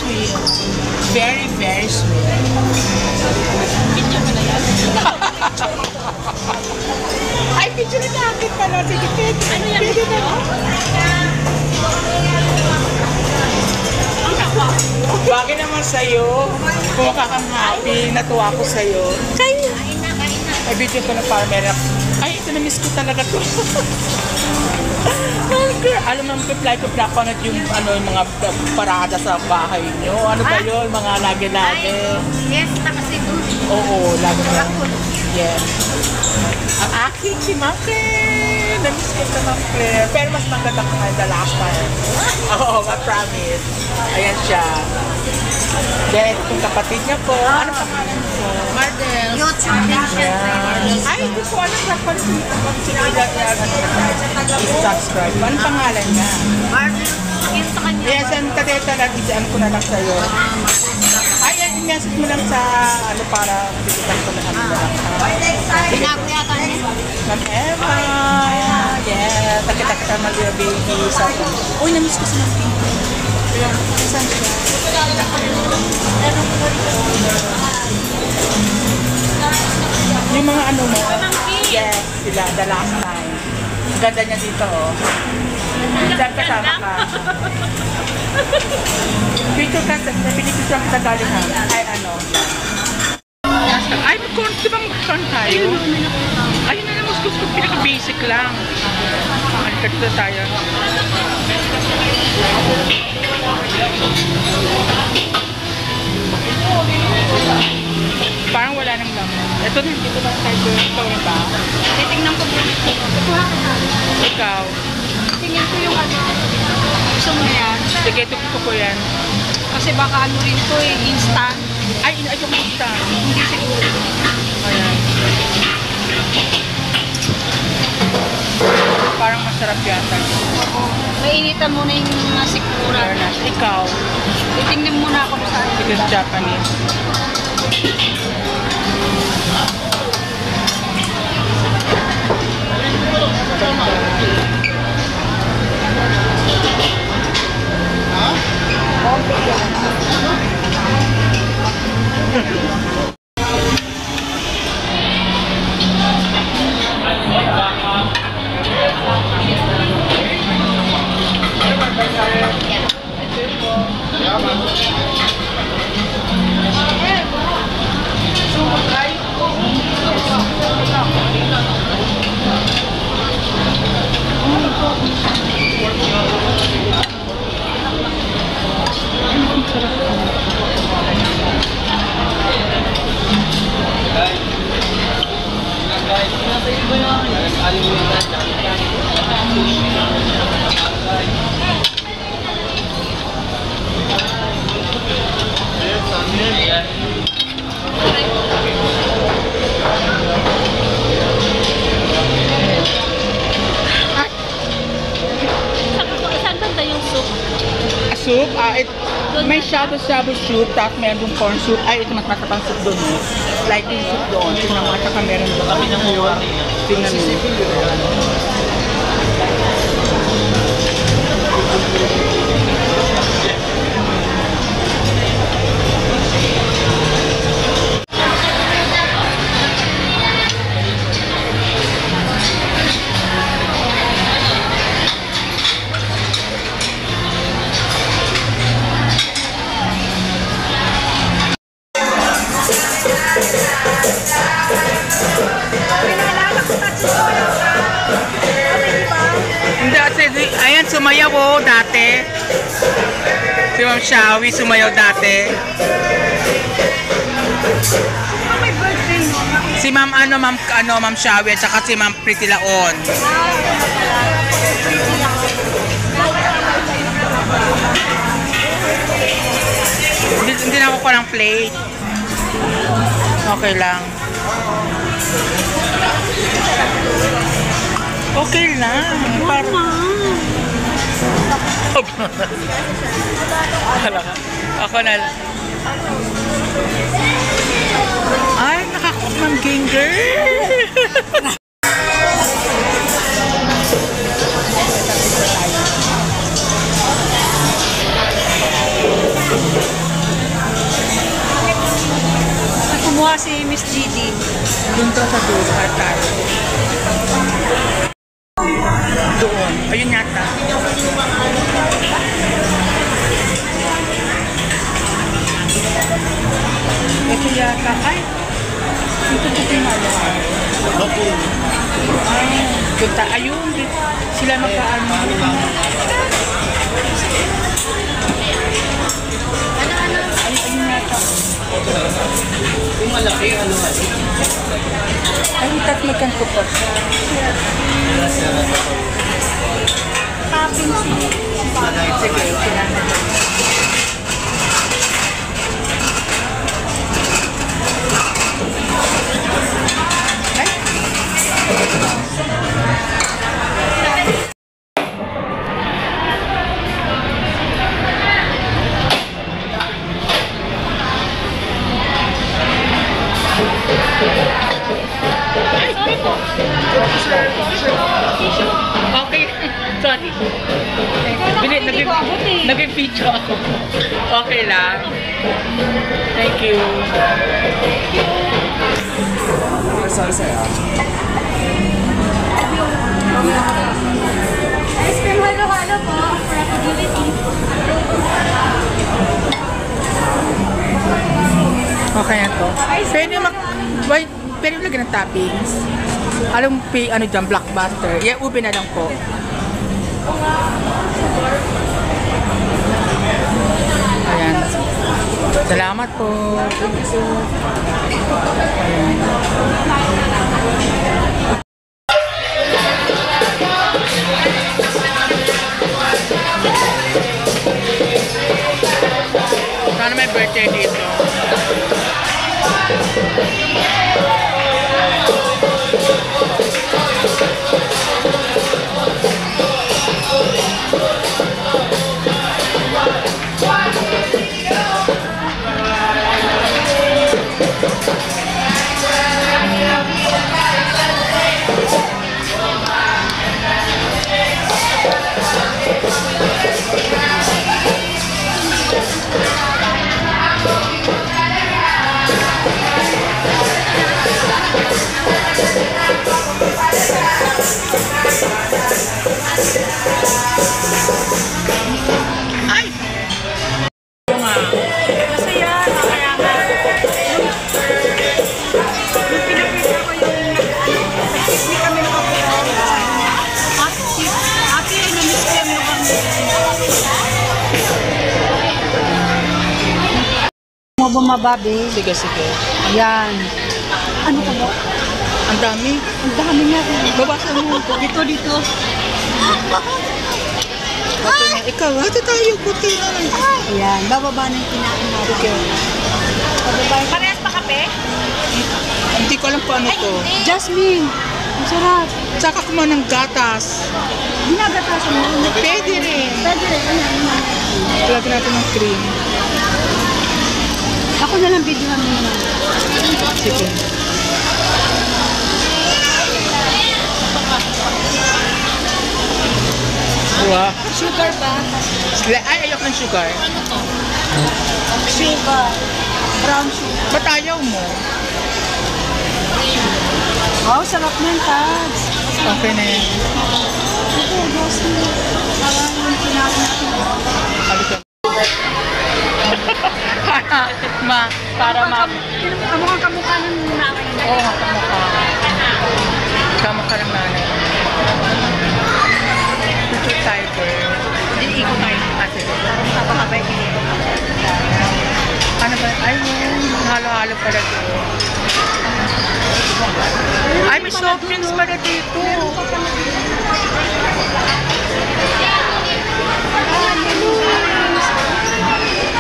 sweet. Very, very sweet. Video mo na yan. Ay, picture na natin pala. Sige, pwede. Ano yan? Pwede na. Bagay naman sa'yo. Kung kang happy, natuwa ko sa'yo. Kain na. Kain na. Ay, video ko na para meron. Ay, ito na-miss ko talaga to. Alam mo, reply ko napanood yung yung mga parada sa bahay nyo. Ano ba yun? Mga lagi-lagi. Yes, kasi doon. Oo, lagi-lagi. Yes. Ang aking si Ma'am Claire. Na-miss ko sa Ma'am Claire. Pero mas maganda ko ngayon the last time. Oo, I promise. Ayan siya. Then, itong kapatid niya po. Ano pangalan po? Mardel. YouTube din siya. Ay, hindi ko alam na pala i-subscribe. Ano pangalan niya? Mardel. Yun sa kanya. Yes, ang tateta lang, i-ano ko na lang sa'yo. Ay, i-message mo lang sa, para bigyan ko na lang. Binago yata niya. Ma'am Eva. Yes, takita-kita mag-baby. Uy, namiss ko sa Ma'am Pinky. Saan siya? Yung mga ano mo? Yes, sila, the last time. Ang ganda niya dito, oh. Saan kasama ka? Picture ka, pinipicture kita galing ha. Ay, ano? Ay, di ba mag-con tayo? Ayun na lang, gusto pinaka-basic lang. Alikad dito tayo. Parang wala nang laman. Ito na, dito ba tayo? Ito ba? Titignan ko po. Ikaw? Tingnan ko yung ano. Gusto mo yan? Sige, ito ko yan. Kasi baka ano rin to instant. Ay, yung gusta. Hindi siguro. Ayan. Parang masarap yata. Oo. Mainitan muna yung nasikura. Ikaw? Titingnan muna ako sa ano. Because Japanese. Soup, may shabu-shabu soup, tapos meron yung corn soup. Ay, ito mas matapang soup doon, eh. Like yung soup doon. Tingnan mo, at saka meron doon. Tingnan mo. Ayan, sumayaw oh, dati. Si Ma'am Shawi, sumayaw dati. Si Ma'am Ma'am Shawi at saka si Ma'am Pretty Laon. Hindi na ako ko ng plate. Okay lang. Okay lang. Ako na. Ay, nakakook ng ginger. Doon daw sa dulo, tayo. Doon. Ayun yata. Ito yata. Ay! Ito po pinalaman. Ay, punta. Ayun. Sila makaano. Ayun yata. Yung malaki, ano malaki? Ay, itat magkanto po. Topping siya. Sige, kailangan. Okay. Sorry. Nag-video ako. Okay lang. Thank you. Ice cream halo-halo po. For affordability. Okay na to. Pwede lagyan ng toppings. Alam mo, ano dyan, Blockbuster. Yeah, ube na lang po. Ayan. Salamat po. Sana may birthday dito. Ay! Masaya. Kaya nga. Yung pinapita ko yung hindi kami nakapunta. Ate, namiss ko yung kami. Mo bumaba, babe. Sige, sige. Yan. Ano ka ba? Ang dami. Ang dami nga. Babasan mo. Dito, dito. Ikaw, ito tayo, puti na. Ayan, bababa na yung kinain natin. Okay. Bababa yung... Parehas pa kape? Hindi ko alam paano to. Jasmine! Ang sarap. Tsaka kumain ng gatas. Ginagatasan mo. Pwede rin. Pwede rin. Ayan. Lagyan natin ng cream. Ako na lang videohan mo naman. Sige. Wow. Sugar ba? Ay, ayok ng sugar. Ano to? Sugar. Brown sugar. Ba't ayaw mo? Wow, sarap na yung tags. Okay na yan. Ito, Jasmine. Parang yung kinain natin. Halika. para Kamukhang kamukha ng nanay. Oo, kamukha. Kamukha ng nanay. Picture tiger. Hindi ikot tayo kasi. Napakabay ko. Ano ba? Ay, halo-halo pala dito. Ay, may soft drinks pala dito.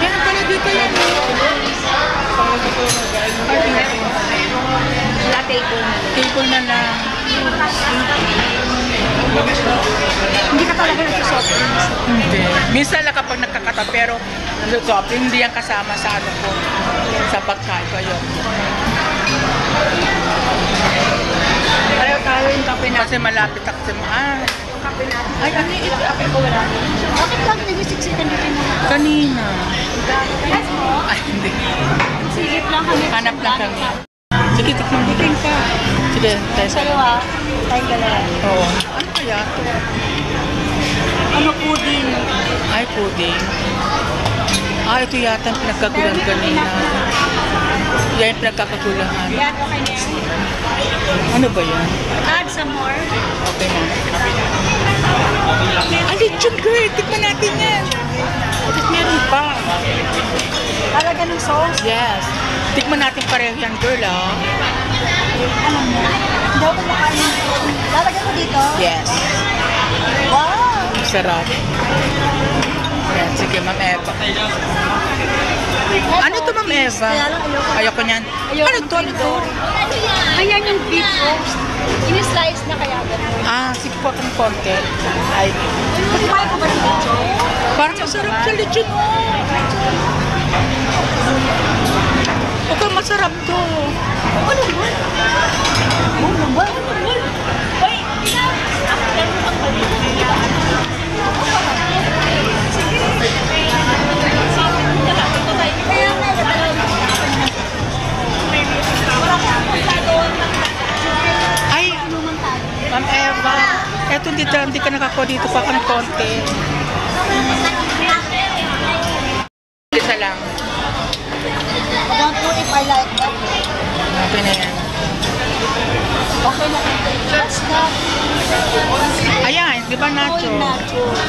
Yan pala dito yan. Wala table. Table na lang. Hindi ka talaga nagsusoft drinks. Hindi. Minsan lang kapag nagkakata, pero soft drink, hindi yan kasama sa ano po, sa pagkain ko yun. Pareho tayo yung kape natin. Kasi malapit ako sa Kape natin. ay, ano ito? Kape ko wala. Bakit lang nagsiksikan dito yung mga Kanina. Yes mo? Ay, hindi. Sigit lang kami. Hanap lang kami. Sige, tikman mo. Tikim ka. Sige, test. Dalawa. Tayong dalawa. Oo. Ano kaya ito? Ano pudding? Ay, pudding. Ito yata ang pinagkagulan kanina. Yan yung pinagkakagulangan. Yan, okay na yan. Ano ba yan? Add some more. Okay na. Lechon girl! Tikman natin yan. Bakit meron pa? Talaga ng sauce. Yes. Tikman natin pareho yan girl, ah. Alam mo, hindi ako kumakain. Lalagyan ko dito? Yes. Wow! Sarap. Yan, sige, Ma'am Eva. Ano to, Ma'am Eva? Kaya lang ayoko. Ayoko niyan. Ayoko Ano ng to? Ano to? Ayan yung beef roast. Ini-slice na kaya ganun. Sige po akong konti. Ay, Kumain ko ba ng lechon? parang masarap sa lechon mo. Okay, masarap to. Ano ba? Ano ba? Uy, after mo ang Ay, Ma'am Eva. Eto, hindi ka nakakuha dito pa ka ng konti. Isa lang. I don't know if I like that. Okay na yan. Okay na. Just that. Ayan, di ba nacho? Oil nachos.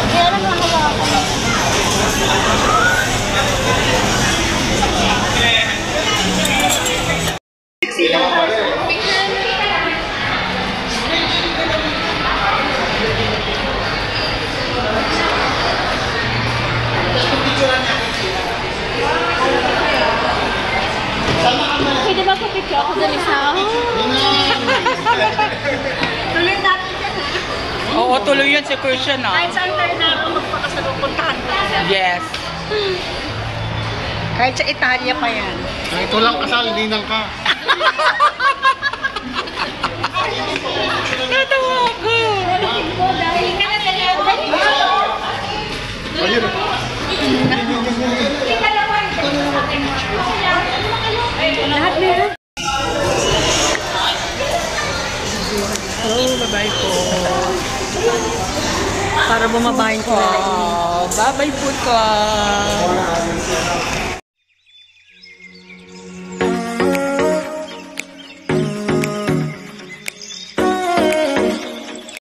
Kaya lang nahawakan. Pwede ba pa-picture ako dali sa tuloy natin yan. Oo, tuloy yan si Christian, ah. Kahit saan tayo na magpakasalubuntahan ko. Yes. Kahit sa Italia pa yan. Ito lang kasal, ninang ka. Natawa ako. Dahil ka na Ayun. lahat meron. Oh, bye-bye po. Para bumabahin ko na lang. Bye-bye po ka.